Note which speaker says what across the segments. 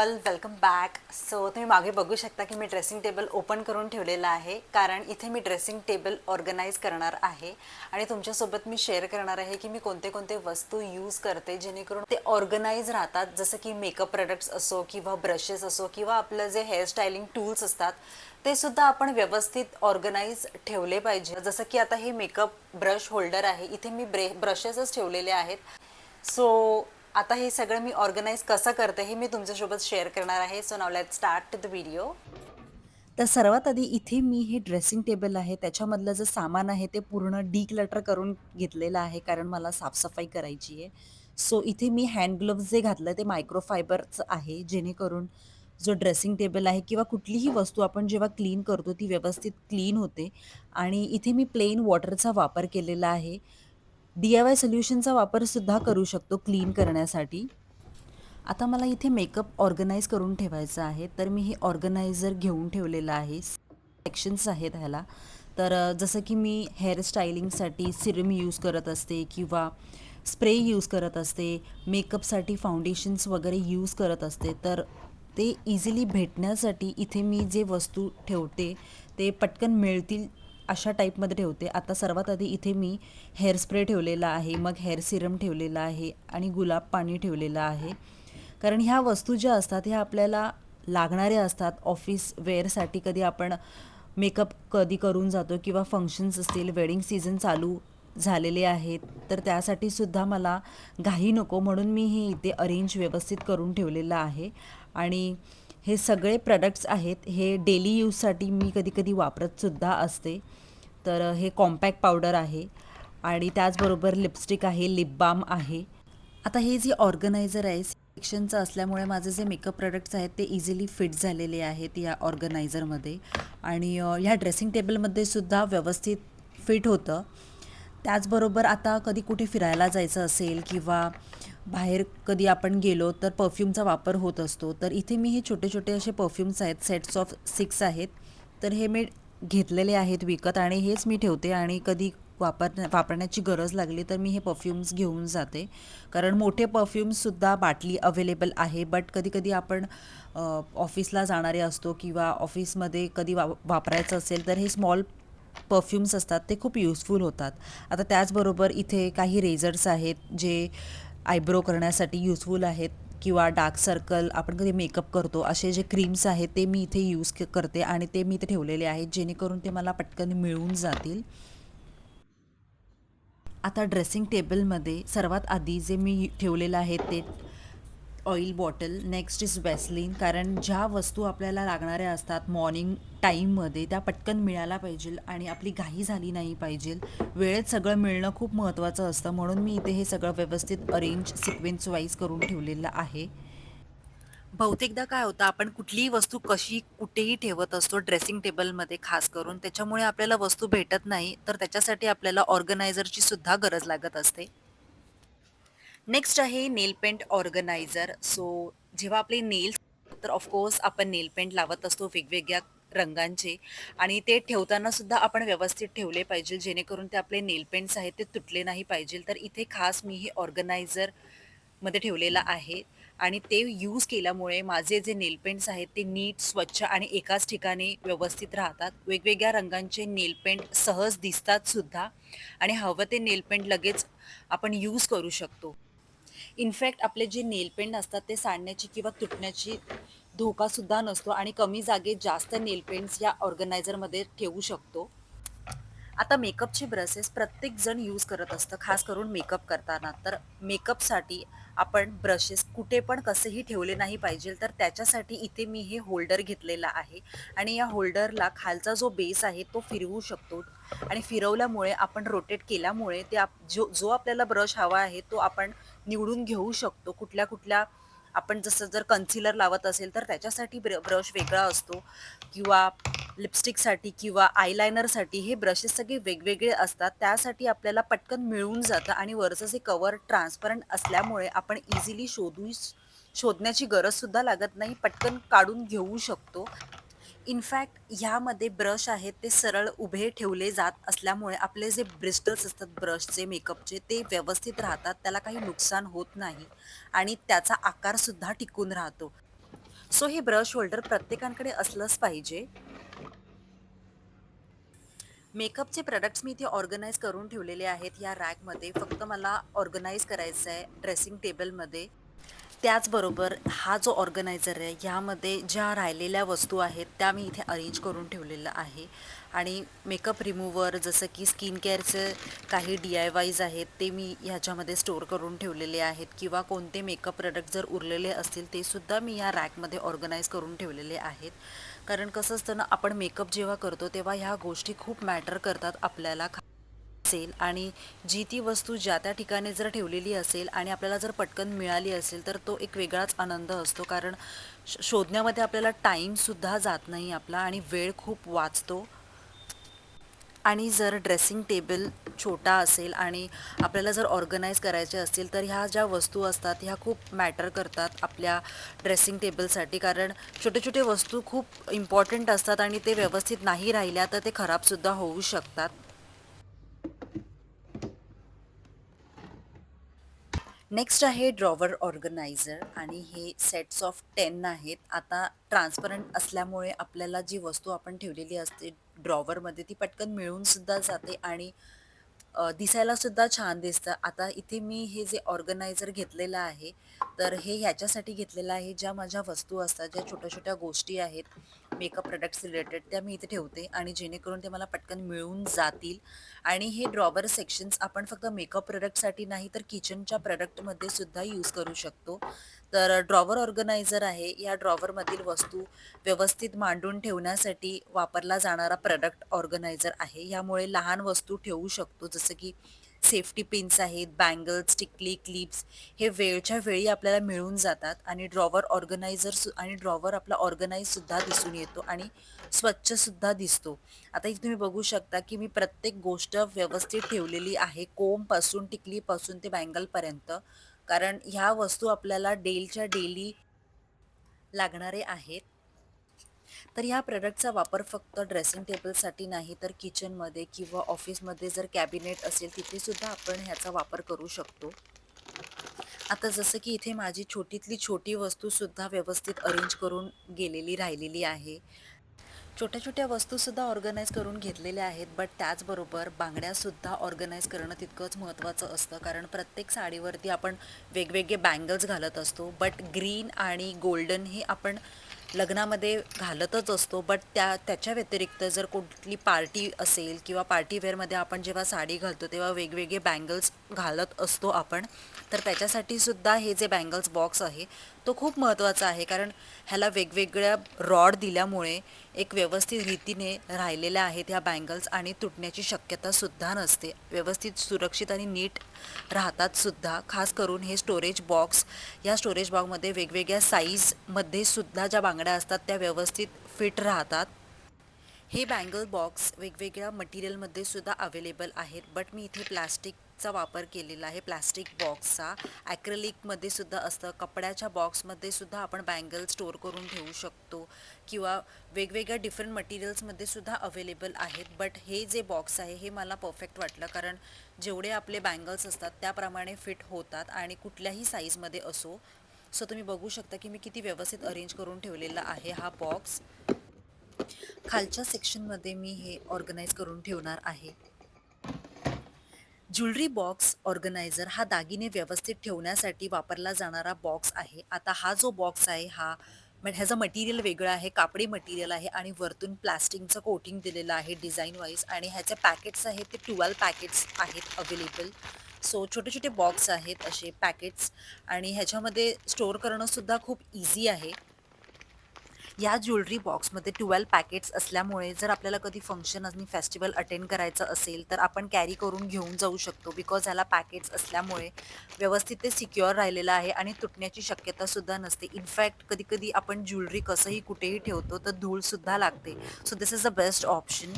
Speaker 1: All welcome back. So तुम्ही मागे बघू शकता की मी ड्रेसिंग टेबल ओपन करून ठेवलेला आहे, कारण इथे मी ड्रेसिंग टेबल ऑर्गनाईज करणार आहे आणि तुमच्यासोबत मी शेअर करणार आहे की मी कोणते कोणते वस्तू यूज करते जेणेकरून ते ऑर्गनाईज राहतात. जसं की मेकअप प्रोडक्ट्स असो किंवा ब्रशेस असो किंवा आपलं जे हेअरस्टायलिंग टूल्स असतात ते सुद्धा आपण व्यवस्थित ऑर्गनाईज ठेवले पाहिजे. जसं की आता हे मेकअप ब्रश होल्डर आहे, इथे मी ब्रशेसच ठेवलेले आहेत. सो आता हे सगळं मी ऑर्गनाईज कसं करते हे मी तुमच्यासोबत शेअर करणार आहे. So now let's start the video. तर सर्वात आधी इथे मी हे ड्रेसिंग टेबल आहे त्याच्यामधलं जे सामान आहे ते पूर्ण डिक्लटर करून घेतलेलं आहे, कारण मला साफसफाई करायची आहे. सो इथे मी हँड ग्लोव्ज जे घातलं ते मायक्रोफायबरचं आहे, जेणेकरून जो ड्रेसिंग टेबल आहे किंवा कुठलीही वस्तू आपण जेव्हा क्लीन करतो ती व्यवस्थित क्लीन होते. आणि इथे मी प्लेन वॉटरचा वापर केलेला आहे. DIY सोल्युशनचा वापरसुद्धा करू शकतो क्लीन करण्यासाठी. आता मला इथे मेकअप ऑर्गनाइज करून ठेवायचा आहे, तर मी हे ऑर्गनायझर घेऊन ठेवलेलं आहे. सेक्शन्स आहेत ह्याला. तर जसं की मी हेअर स्टायलिंगसाठी सिरम यूज करत असते किंवा स्प्रे यूज करत असते, मेकअपसाठी फाउंडेशन्स वगैरे यूज करत असते. तर ते इझिली भेटण्यासाठी इथे मी जे वस्तू ठेवते ते पटकन मिळतील अशा टाईपमध्ये ठेवते. आता सर्वात आधी इथे मी हेअर स्प्रे ठेवलेला आहे, मग हेअर सिरम ठेवलेला आहे आणि गुलाब पाणी ठेवलेलं आहे. कारण ह्या वस्तू ज्या असतात ह्या आपल्याला लागणाऱ्या असतात ऑफिस वेअरसाठी. कधी आपण मेकअप कधी करून जातो किंवा फंक्शन्स असतील, वेडिंग सीझन चालू झालेले आहेत, तर त्यासाठी सुद्धा मला घाई नको म्हणून मी हे इथे अरेंज व्यवस्थित करून ठेवलेलं आहे. आणि हे सगळे प्रॉडक्ट्स आहेत हे डेली यूजसाठी मी कधी कधी वापरतसुद्धा असते. तर हे कॉम्पॅक्ट पावडर आहे आणि त्याचबरोबर लिपस्टिक आहे, लिप बाम आहे. आता हे जे ऑर्गनायझर आहे सेक्शनचं असल्यामुळे माझे जे मेकअप प्रोडक्ट्स आहेत ते इझिली फिट झालेले आहेत या ऑर्गनायझरमध्ये. आणि ह्या ड्रेसिंग टेबलमध्ये सुद्धा व्यवस्थित फिट होतं. त्याचबरोबर आता कधी कुठे फिरायला जायचं असेल किंवा बाहेर कधी आपण गेलो तर परफ्यूमचा वापर होत असतो. तर इथे मी हे छोटे छोटे असे परफ्यूम्स आहेत, सेट्स ऑफ 6 आहेत. तर हे मी घेतलेले आहेत विकत आणि हेच मी ठेवते आणि कधी वापरण्याची गरज लागली तर मी हे परफ्यूम्स घेऊन जाते. कारण मोठे परफ्यूम्ससुद्धा बाटली अवेलेबल आहे, बट कधी-कधी आपण ऑफिसला जाणारे असतो किंवा ऑफिसमध्ये कधी वापरायचं असेल तर हे स्मॉल परफ्यूम्स असतात ते खूप युजफुल होतात. आता त्याचबरोबर इथे काही रेझर्स आहेत जे आयब्रो करण्यासाठी युजफुल आहेत किंवा डार्क सर्कल आपण कधी मेकअप करतो असे जे क्रीम्स आहेत ते मी इथे यूज करते आणि ते मी इथे ठेवलेले आहेत जेणेकरून ते मला पटकन मिळून जातील. आता ड्रेसिंग टेबलमध्ये सर्वात आधी जे मी ठेवलेलं आहे ते oil bottle, next is Vaseline. कारण ज्या वस्तू आपल्याला लागणाऱ्या असतात मॉर्निंग टाईममध्ये त्या पटकन मिळायला पाहिजे आणि आपली घाई झाली नाही पाहिजे. वेळेत सगळं मिळणं खूप महत्त्वाचं असतं, म्हणून मी इथे हे सगळं व्यवस्थित अरेंज सिक्वेन्स वाईज करून ठेवलेलं आहे. बहुतेकदा काय होतं आपण कुठलीही वस्तू कशी कुठेही ठेवत असतो ड्रेसिंग टेबलमध्ये खास करून, त्याच्यामुळे आपल्याला वस्तू भेटत नाही, तर त्याच्यासाठी आपल्याला ऑर्गनायझरची सुद्धा गरज लागत असते. नेक्स्ट आहे नेल पेंट ऑर्गनायझर. सो जेव्हा आपले नेल्स तर ऑफकोर्स आपण नेल पेंट लावत असतो वेगवेगळ्या रंगांचे आणि ते ठेवताना सुद्धा आपण व्यवस्थित ठेवले पाहिजे जेणेकरून ते आपले नेल पेंट्स आहेत ते तुटले नाही पाहिजे. तर इथे खास मी हे ऑर्गनायझर मध्ये ठेवलेला आहे आणि ते यूज केल्यामुळे माझे जे नेल पेंट्स आहेत ते नीट, स्वच्छ आणि एकाच ठिकाणी व्यवस्थित राहतात. वेगवेगळ्या रंगांचे नेल पेंट सहज दिसतात सुद्धा आणि हवं ते नेल पेंट लगेच आपण यूज करू शकतो. इनफॅक्ट आपले जे नेल पेंट असतात ते सांडण्याची किंवा तुटण्याची धोकासुद्धा नसतो आणि कमी जागेत जास्त नेल पेंट्स या ऑर्गनायझरमध्ये ठेवू शकतो. आता मेकअपचे ब्रशेस प्रत्येक जण यूज करत असतं खास करून मेकअप करताना. तर मेकअपसाठी आपण ब्रशेस कुठे पण कसेही ठेवले नाही पाहिजे, तर त्याच्यासाठी इथे मी हे होल्डर घेतलेला आहे आणि या होल्डरला खालचा जो बेस आहे तो फिरवू शकतो आणि फिरवल्यामुळे आपण रोटेट केल्यामुळे ते जो जो आपल्याला ब्रश हवा आहे तो आपण निवडून घेऊ शकतो. कुठल्या कुठल्या आपण जसं जर कन्सिलर लावत असेल तर त्याच्यासाठी ब्रश वेगळा असतो किंवा लिपस्टिकसाठी किंवा आयलायनरसाठी हे ब्रशेस सगळे वेगवेगळे असतात. त्यासाठी आपल्याला पटकन मिळून जातं आणि वरचं जे कव्हर ट्रान्सपरंट असल्यामुळे आपण इझिली शोधण्याची गरजसुद्धा लागत नाही. पटकन काढून घेऊ शकतो. इनफॅक्ट ह्यामध्ये ब्रश आहेत ते सरळ उभे ठेवले जात असल्यामुळे आपले जे ब्रिस्टल्स असतात ब्रशचे, मेकअपचे ते व्यवस्थित राहतात. त्याला काही नुकसान होत नाही आणि त्याचा आकारसुद्धा टिकून राहतो. सो हे ब्रश होल्डर प्रत्येकाकडे असलंच पाहिजे. मेकअपचे प्रॉडक्ट्स मी इथे ऑर्गनाइज करून ठेवलेले आहेत या रॅकमध्ये. फक्त मला ऑर्गनाइज करायचं आहे ड्रेसिंग टेबलमध्ये. त्याचबरोबर हा जो ऑर्गनायझर आहे ह्यामध्ये ज्या राहिलेल्या वस्तू आहेत त्या मी इथे अरेंज करून ठेवलेलं आहे. आणि मेकअप रिमूव्हर जसं की स्किन केअरचे काही DIYs आहेत ते मी ह्याच्यामध्ये स्टोअर करून ठेवलेले आहेत, किंवा कोणते मेकअप प्रोडक्ट जर उरलेले असतील ते सुद्धा मी या रॅकमध्ये ऑर्गनाइज करून ठेवलेले आहेत. कारण कसं असतं ना, आपण मेकअप जेव्हा करतो तेव्हा ह्या गोष्टी खूप मॅटर करतात आपल्याला. असेल आणि जी ती वस्तू ज्या त्या ठिकाणी जर ठेवलेली असेल आणि आपल्याला जर पटकन मिळाली असेल तर तो एक वेगळाच आनंद असतो. कारण शोधण्यामध्ये आपल्याला टाईमसुद्धा जात नाही आपला आणि वेळ खूप वाचतो. आणि जर ड्रेसिंग टेबल छोटा असेल आणि आपल्याला जर ऑर्गनाइज करायचे असतील तर ह्या ज्या वस्तू असतात ह्या खूप मॅटर करतात आपल्या ड्रेसिंग टेबलसाठी. कारण छोटे छोटे वस्तू खूप इम्पॉर्टंट असतात आणि ते व्यवस्थित नाही राहिल्या तर ते खराबसुद्धा होऊ शकतात. नेक्स्ट आहे ड्रॉवर ऑर्गनायझर आणि हे सेट्स ऑफ 10 आहेत. आता ट्रान्सपरंट असल्यामुळे आपल्याला जी वस्तू आपण ठेवलेली असते ड्रॉवरमध्ये ती पटकन मिळून सुद्धा जाते आणि दिसायला सुद्धा छान दिसतं. आता इथे मी हे जे ऑर्गनायझर घेतलेलं आहे, तर हे ह्याच्यासाठी घेतलेलं आहे, ज्या माझ्या वस्तू असतात, ज्या छोट्या-छोट्या गोष्टी आहेत, मेकअप प्रॉडक्ट्स रिलेटेड, त्या मी इथे ठेवते आणि जेणेकरून ते मला पटकन मिळून जातील. आणि हे ड्रॉवर सेक्शन्स आपण फक्त मेकअप प्रॉडक्टसाठी नाही, तर किचनच्या प्रॉडक्टमध्ये सुद्धा यूज करू शकतो. तर ड्रॉवर ऑर्गनायझर आहे. या ड्रॉवरमधील वस्तू व्यवस्थित मांडून ठेवण्यासाठी वापरला जाणारा प्रॉडक्ट ऑर्गनायझर आहे. यामुळे लहान वस्तू ठेवू शकतो, जसं की सेफ्टी पिन्स आहेत, बँगल्स, टिकली, क्लिप्स हे वेळच्या वेळी आपल्याला मिळून जातात आणि ड्रॉवर ऑर्गनायझर आणि ड्रॉवर आपला ऑर्गनाइजसुद्धा दिसून येतो आणि स्वच्छसुद्धा दिसतो. आता इथे तुम्ही बघू शकता, की मी प्रत्येक गोष्ट व्यवस्थित ठेवलेली आहे, कोंबपासून, टिकलीपासून ते बँगलपर्यंत. कारण ह्या वस्तू आपल्याला डेलीच्या डेली लागणारे आहेत. तर ह्या प्रॉडक्टचा वापर फक्त ड्रेसिंग टेबलसाठी नाही, तर किचनमध्ये किंवा ऑफिसमध्ये जर कॅबिनेट असेल तिथे सुद्धा आपण ह्याचा वापर करू शकतो. आता जसं की इथे माझी छोटीतली छोटी वस्तूसुद्धा व्यवस्थित अरेंज करून गेलेली राहिलेली आहे. छोट्या-छोट्या वस्तूसुद्धा ऑर्गनाइज करून घेतलेल्या आहेत, बट त्याचबरोबर बांगड्यासुद्धा ऑर्गनाइज करणं तितकंच महत्त्वाचं असतं. कारण प्रत्येक साडीवरती आपण वेगवेगळे बँगल्स घालत असतो, बट ग्रीन आणि गोल्डन हे आपण लग्नामध्ये घालतच असतो. बट त्याच्या व्यतिरिक्त जर कुठली पार्टी असेल किंवा पार्टीवेअरमध्ये आपण जेव्हा साडी घालतो तेव्हा वेगवेगळे बँगल्स घालत असतो आपण. तर त्याच्यासाठी सुद्धा हे जे बँगल्स बॉक्स आहे तो खूप महत्त्वाचा आहे. कारण ह्याला वेगवेगळ्या रॉड दिल्यामुळे एक व्यवस्थित रीतीने राहिलेल्या आहेत ह्या बँगल्स आणि तुटण्याची शक्यतासुद्धा नसते. व्यवस्थित सुरक्षित आणि नीट राहतात सुद्धा. खास करून हे स्टोरेज बॉक्स, या स्टोरेज बॉक्समध्ये वेगवेगळ्या साईजमध्ये सुद्धा ज्या बांगड्या असतात त्या व्यवस्थित फिट राहतात. हे बँगल बॉक्स वेगवेगळ्या मटेरियलमध्ये सुद्धा अवेलेबल आहेत, बट मी इथे प्लास्टिकचा वापर केलेला आहे. प्लास्टिक बॉक्सचा ॲक्रेलिकमध्ये सुद्धा असतं, कपड्याच्या बॉक्समध्ये सुद्धा आपण बँगल स्टोअर करून ठेवू शकतो किंवा वेगवेगळ्या डिफरंट मटेरियल्समध्ये सुद्धा अवेलेबल आहेत. बट हे जे बॉक्स आहे हे मला परफेक्ट वाटलं, कारण जेवढे आपले बँगल्स असतात त्याप्रमाणे फिट होतात आणि कुठल्याही साईजमध्ये असो. सो तुम्ही बघू शकता की मी किती व्यवस्थित अरेंज करून ठेवलेला आहे हा बॉक्स. खालच्या सेक्शनमध्ये मी हे ऑर्गनाइज करून ठेवणार आहे. ज्वेलरी बॉक्स ऑर्गनायझर हा दागिने व्यवस्थित ठेवण्यासाठी वापरला जाणारा बॉक्स आहे. आता हा जो बॉक्स आहे हा ह्याचं मटेरियल वेगळं आहे, कापडी मटेरियल आहे आणि वरतून प्लास्टिकचं कोटिंग दिलेलं आहे डिझाईन वाईज आणि ह्याचे पॅकेट्स आहेत ते 12 पॅकेट्स आहेत अवेलेबल. सो छोटे-छोटे बॉक्स आहेत असे पॅकेट्स आणि ह्याच्यामध्ये स्टोअर करणंसुद्धा खूप इझी आहे. या ज्वेलरी बॉक्समध्ये 12 पॅकेट्स असल्यामुळे जर आपल्याला कधी फंक्शन आणि फेस्टिवल अटेंड करायचं असेल तर आपण कॅरी करून घेऊन जाऊ शकतो. बिकॉज ह्याला पॅकेट्स असल्यामुळे व्यवस्थित ते सिक्युअर राहिलेलं आहे आणि तुटण्याची शक्यतासुद्धा नसते. इनफॅक्ट कधी-कधी आपण ज्वेलरी कसंही कुठेही ठेवतो तर धूळसुद्धा लागते. So this is the best option.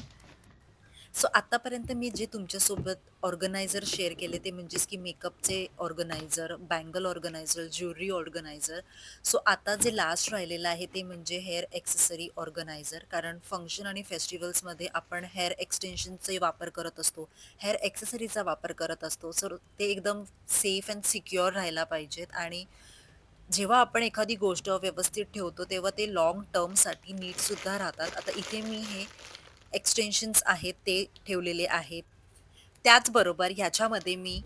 Speaker 1: So आत्तापर्यंत मी जे तुमच्यासोबत ऑर्गनायझर शेअर केले ते म्हणजेच की मेकअपचे organiser, bangle organiser, jewellery organiser. So आता जे लास्ट राहिलेलं आहे ते म्हणजे हेअर एक्सेसरी ऑर्गनायझर. कारण फंक्शन आणि फेस्टिवल्समध्ये आपण हेअर एक्सटेन्शनचे वापर करत असतो, हेअर एक्सेसरीचा वापर करत असतो. सो ते एकदम सेफ अँड सिक्युअर राहायला पाहिजेत आणि जेव्हा आपण एखादी गोष्ट व्यवस्थित ठेवतो तेव्हा ते लाँग टर्मसाठी नीटसुद्धा राहतात. आता इथे मी हे एक्सटेन्शन्स आहेत ते ठेवलेले आहेत. त्याचबरोबर ह्याच्यामध्ये मी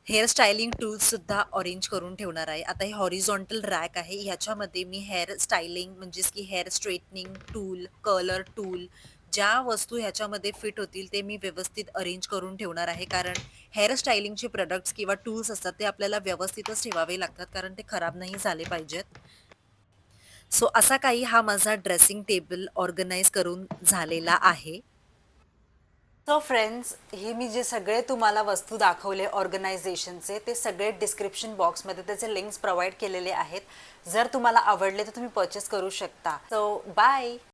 Speaker 1: हेअर स्टायलिंग टूल्ससुद्धा अरेंज करून ठेवणार आहे. आता हे हॉरिझॉन्टल रॅक आहे. ह्याच्यामध्ये मी हेअर स्टायलिंग म्हणजेच की hair straightening tool, colour tool ज्या वस्तू ह्याच्यामध्ये फिट होतील ते मी व्यवस्थित अरेंज करून ठेवणार आहे. कारण हेअर स्टायलिंगचे प्रॉडक्ट्स किंवा टूल्स असतात ते आपल्याला व्यवस्थितच ठेवावे लागतात कारण ते खराब नाही झाले पाहिजेत. सो असा काही हा माझा ड्रेसिंग टेबल ऑर्गनाइज करून झालेला आहे. सो फ्रेंड्स, हे मी जे सगळे तुम्हाला वस्तू दाखवले ऑर्गनायझेशनचे ते सगळे डिस्क्रिप्शन बॉक्समध्ये त्याचे लिंक्स प्रोव्हाइड केलेले आहेत. जर तुम्हाला आवडले तर तुम्ही परचेस करू शकता. So bye.